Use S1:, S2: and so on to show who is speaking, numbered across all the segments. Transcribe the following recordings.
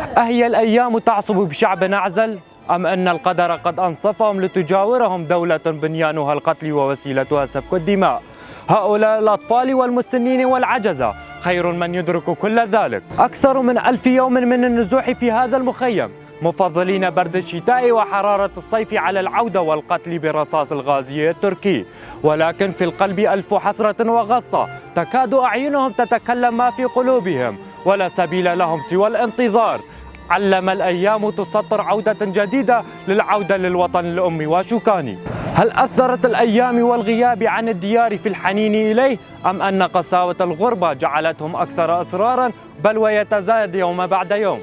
S1: أهي الأيام تعصب بشعب أعزل؟ أم أن القدر قد أنصفهم لتجاورهم دولة بنيانها القتل ووسيلتها سفك الدماء؟ هؤلاء الأطفال والمسنين والعجزة خير من يدرك كل ذلك. أكثر من 1000 يوم من النزوح في هذا المخيم، مفضلين برد الشتاء وحرارة الصيف على العودة والقتل بالرصاص الغازي التركي، ولكن في القلب ألف حسرة وغصة، تكاد أعينهم تتكلم ما في قلوبهم، ولا سبيل لهم سوى الانتظار. علم الأيام تسطر عودة جديدة للعودة للوطن الأم وشوكاني. هل أثرت الأيام والغياب عن الديار في الحنين إليه؟ أم أن قساوة الغربة جعلتهم أكثر إصرارا بل ويتزايد يوم بعد يوم؟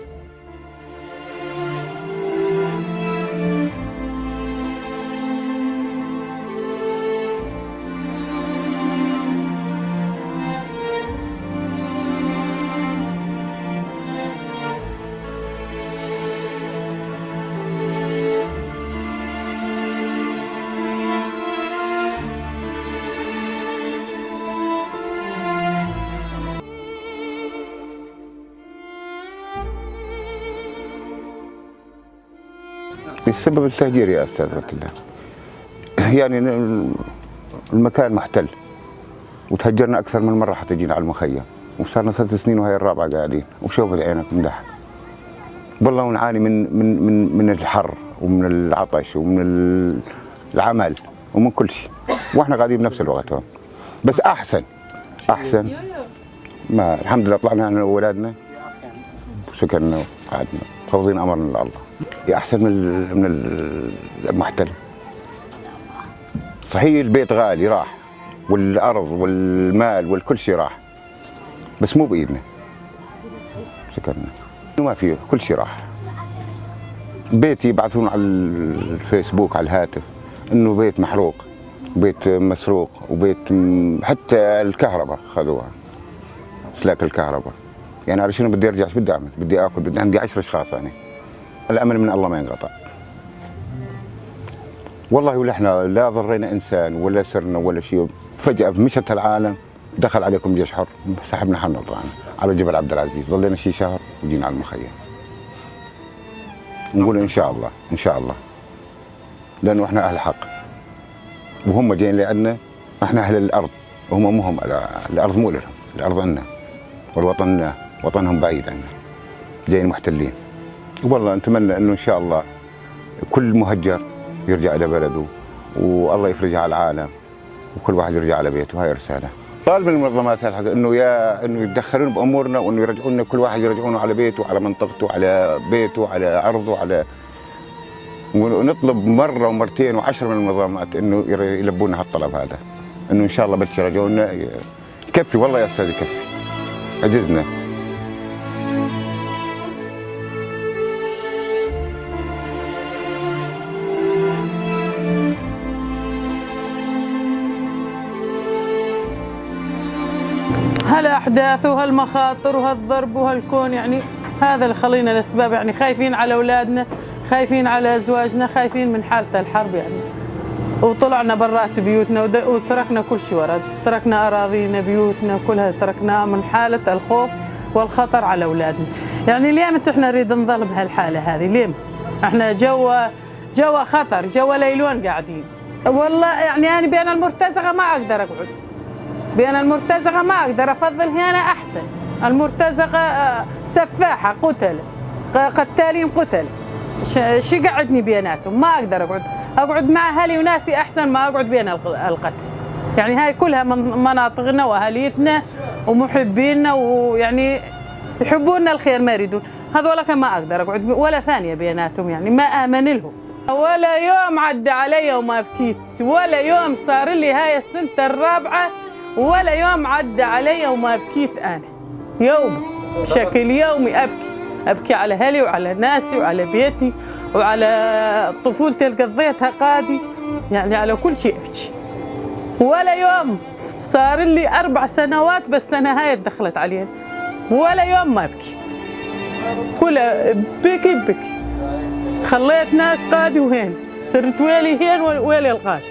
S2: السبب التهجير يا أستاذ الله، يعني المكان محتل وتهجرنا أكثر من مرة حتى جينا على المخيم، وصارنا 3 سنين وهي الرابعة قاعدين، وشوفت عينك مدح. والله نعاني من الحر ومن العطش ومن العمل ومن كل شيء، واحنا قاعدين بنفس الوقت هون. بس أحسن ما الحمد لله طلعنا احنا وأولادنا وسكننا وقعدنا فوزين أمرنا لله. أحسن من المحتل. صحيح البيت غالي راح، والأرض والمال والكل شيء راح، بس مو بإيدنا. سكننا ما فيه، كل شيء راح. بيتي يبعثون على الفيسبوك على الهاتف إنه بيت محروق، بيت مسروق، وبيت حتى الكهرباء خذوها، سلاك الكهرباء. يعني على شنو بدي أرجع؟ ايش بدي أعمل؟ بدي آكل، عندي 10 أشخاص أنا. الأمل من الله ما ينقطع. والله ولا احنا لا ضرينا انسان ولا سرنا ولا شيء، فجأة مشت العالم دخل عليكم جيش حر، سحبنا حنا طبعا على جبل عبد العزيز، ضلينا شي شهر وجينا على المخيم. نقول ان شاء الله ان شاء الله، لانه احنا اهل حق وهم جايين لعندنا، احنا اهل الارض وهم مو هم، الارض مو لهم، الارض عندنا والوطن لنا، وطنهم بعيد عنا، جايين محتلين. والله نتمنى انه ان شاء الله كل مهجر يرجع الى بلده، والله يفرجها على العالم، وكل واحد يرجع على بيته. هاي رساله. طالب من المنظمات انه انه يتدخلون بامورنا، وانه يرجعونا، كل واحد يرجعونه على بيته، على منطقته، على بيته، على ارضه، على، ونطلب مره ومرتين و10 من المنظمات انه يلبونا هالطلب هذا، انه ان شاء الله بس يرجعونا. يكفي والله يا استاذ، يكفي، عجزنا.
S3: هالأحداث وهالمخاطر وهالضرب وهالكون، يعني هذا اللي خلينا الأسباب، يعني خايفين على أولادنا، خايفين على أزواجنا، خايفين من حالة الحرب يعني. وطلعنا برات بيوتنا وتركنا كل شيء ورا، تركنا أراضينا، بيوتنا كلها تركناها من حالة الخوف والخطر على أولادنا. يعني ليه احنا نريد نظل بهالحالة هذه؟ ليه؟ احنا جوا خطر، جوا ليلون قاعدين. والله يعني أنا بين المرتزقة ما أقدر أقعد، بين المرتزقة ما أقدر، أفضل هنا أحسن. المرتزقة سفاحة قتل، قتالين قتل، شي قعدني بيناتهم، ما أقدر أقعد مع أهلي وناسي أحسن ما أقعد بين القتل. يعني هاي كلها مناطقنا وأهليتنا ومحبيننا، ويعني يحبوننا الخير ما يريدون. هذولا كان ما أقدر أقعد ولا ثانية بيناتهم، يعني ما آمن لهم. ولا يوم عدى علي وما بكيت، ولا يوم صار لي هاي السنة الرابعة ولا يوم عدى علي وما بكيت. أنا يوم بشكل يومي أبكي على أهلي وعلى ناسي وعلى بيتي وعلى طفولتي اللي قضيتها قادي، يعني على كل شيء أبكي. ولا يوم صار لي 4 سنوات بس السنة هاي دخلت علينا، ولا يوم ما بكيت، كلها بكي. خليت ناس قادي وهين، صرت ويلي هين ويلي القادي،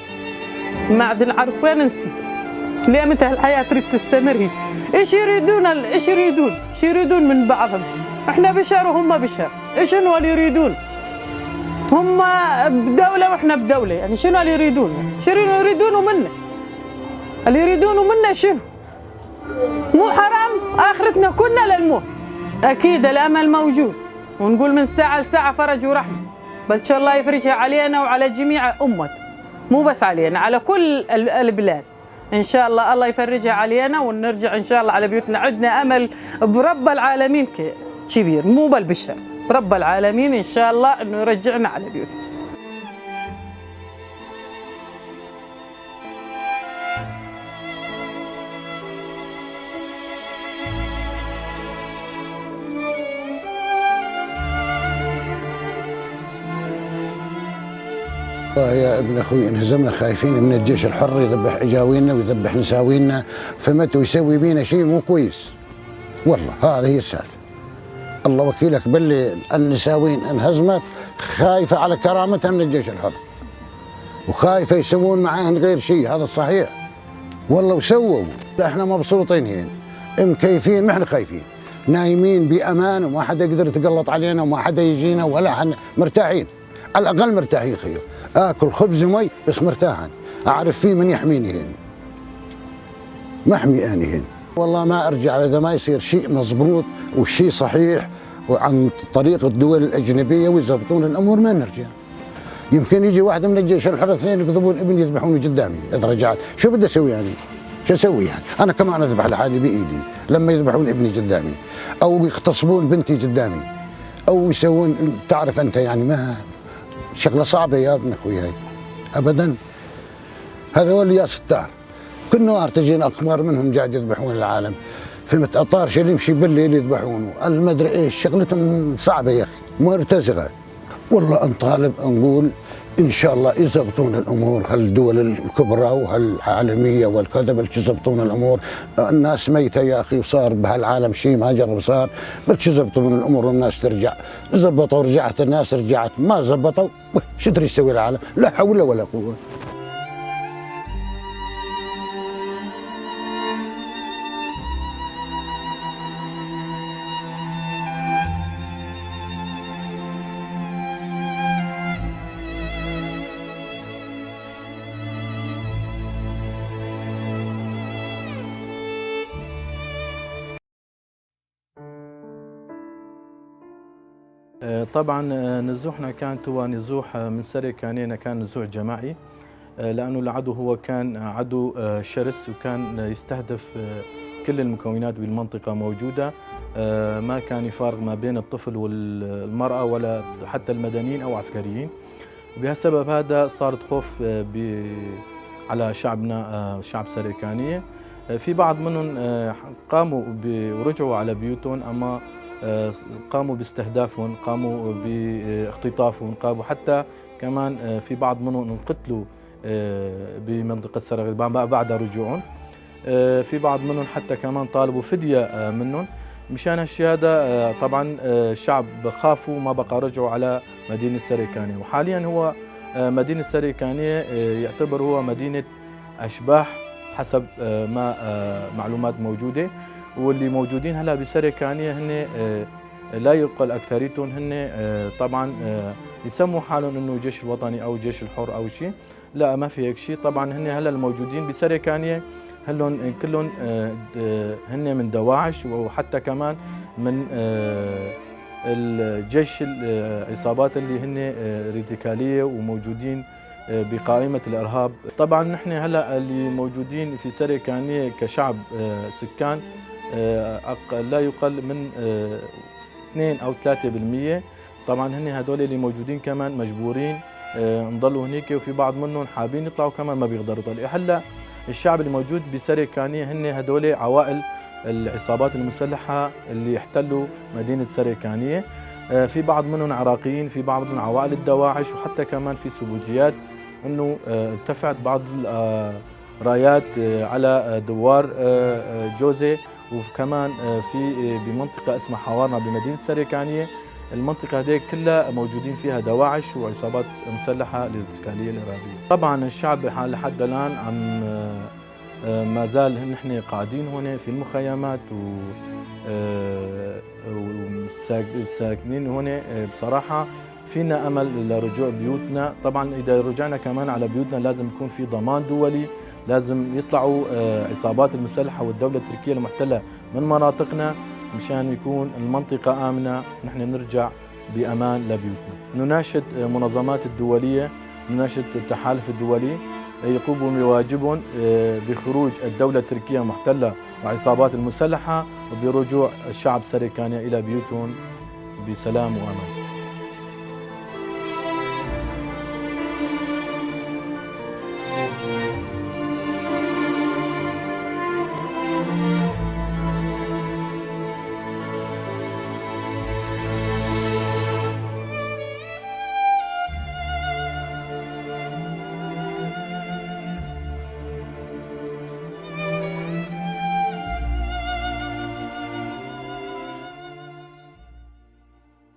S3: ما عاد نعرف وين نسي. ليه متى الحياة تريد تستمر هيك؟ ايش يريدون من بعضهم؟ احنا بشر وهم بشر، شنو اللي يريدون؟ هم بدولة واحنا بدولة، يعني شنو اللي يريدون؟ شنو يريدونه منا؟ اللي يريدونه منا شنو؟ مو حرام آخرتنا كلنا للموت. أكيد الأمل موجود، ونقول من ساعة لساعة فرج ورحمة، بل إن شاء الله يفرجها علينا وعلى جميع أمته، مو بس علينا، على كل البلاد. إن شاء الله يفرجها علينا ونرجع إن شاء الله على بيوتنا. عندنا أمل برب العالمين كبير، مو بالبشر، برب العالمين إن شاء الله إنه يرجعنا على بيوتنا.
S4: يا ابن اخوي انهزمنا خايفين من الجيش الحر يذبح عجاوينا ويذبح نساوينا، فمت ويسوي بينا شيء مو كويس. والله هذه هي السالفه. الله وكيلك باللي النساوين انهزمت خايفه على كرامتها من الجيش الحر، وخايفه يسوون معاهن غير شيء. هذا الصحيح والله. وسووا. احنا مبسوطين هين مكيفين، ما احنا خايفين، نايمين بامان وما حدا يقدر يتقلط علينا وما حدا يجينا ولا احنا مرتاحين، على الاقل مرتاحين. خير اكل خبز ومي بس مرتاحا، اعرف في من يحميني هنا، محمي اني هنا. والله ما ارجع اذا ما يصير شيء مضبوط وشيء صحيح وعن طريق الدول الاجنبيه ويضبطون الامور ما نرجع. يمكن يجي واحد من الجيش الحر اثنين يكذبون ابني يذبحوني قدامي اذا رجعت، شو بدي اسوي يعني؟ شو اسوي يعني؟ انا كمان اذبح لحالي بايدي لما يذبحون ابني قدامي، او يغتصبون بنتي قدامي، او يسوون، تعرف انت يعني ما شغله صعبه يا ابن اخوي هاي ابدا. هذول يا ستار كل نهار تجينا اقمار منهم قاعد يذبحون العالم، فهمت؟ اطارش اللي يمشي بالليل يذبحونه، المدري ايش، شغلتهم صعبه يا اخي مرتزقه. والله نطالب نقول ان شاء الله يزبطون الامور، هالدول الكبرى وهالعالميه والكذا بلش يزبطون الامور. الناس ميته يا اخي وصار بهالعالم شيء ما جرب صار، بلش يزبطون الامور والناس ترجع. زبطوا رجعت الناس، رجعت ما زبطوا شو تريد يسوي العالم؟ لا حول ولا قوه.
S5: طبعا نزوحنا كانت هو نزوح من سري كانينا، كان نزوح جماعي، لأنه العدو هو كان عدو شرس وكان يستهدف كل المكونات بالمنطقة موجودة، ما كان يفارق ما بين الطفل والمرأة ولا حتى المدنيين أو عسكريين. بهالسبب هذا صارت خوف على شعبنا، شعب سريكانية. في بعض منهم قاموا ورجعوا على بيوتهم، أما قاموا باستهدافهم، قاموا باختطافهم، قاموا حتى كمان في بعض منهم انقتلوا بمنطقة سرغ بعد رجوعهم. في بعض منهم حتى كمان طالبوا فدية منهم. مشان هالشيء هذا طبعا الشعب خافوا ما بقى رجعوا على مدينة سريكانية. وحاليا هو مدينة سريكانية يعتبر هو مدينة أشباح حسب ما معلومات موجودة، واللي موجودين هلا بسريكانية هن لا يقل أكثريتهم هن طبعا يسموا حالهم إنه جيش الوطني أو جيش الحر أو شيء، لا ما في هيك شيء. طبعا هن هلا الموجودين بسريكانية هلون كلهم هن من دواعش، وحتى كمان من الجيش العصابات اللي هن راديكالية وموجودين بقائمة الإرهاب. طبعا نحن هلا اللي موجودين في سريكانية كشعب سكان لا يقل من 2 أو 3%. طبعا هن هدول اللي موجودين كمان مجبورين نضلوا هنيك، وفي بعض منهم حابين يطلعوا كمان ما بيقدروا يطلعوا. هلا الشعب اللي موجود بسريكانية هن هدول عوائل العصابات المسلحة اللي احتلوا مدينة سريكانية. في بعض منهم عراقيين، في بعض من عوائل الدواعش، وحتى كمان في ثبوتيات انه ارتفعت بعض الرايات على دوار جوزي، وكمان في بمنطقة اسمها حوارنا بمدينة سريكانية. المنطقة هذه كلها موجودين فيها دواعش وعصابات مسلحة للراديكالية الإرهابية. طبعا الشعب لحد الآن عم ما زال نحن قاعدين هنا في المخيمات الساكنين هنا بصراحة فينا أمل لرجوع بيوتنا. طبعا إذا رجعنا كمان على بيوتنا لازم يكون في ضمان دولي، لازم يطلعوا عصابات المسلحة والدولة التركية المحتلة من مناطقنا مشان يكون المنطقة آمنة ونحن نرجع بأمان لبيوتنا. نناشد منظمات الدولية، نناشد التحالف الدولي يقوموا بواجبهم بخروج الدولة التركية المحتلة وعصابات المسلحة وبرجوع الشعب السريكاني إلى بيوتهم بسلام وأمان.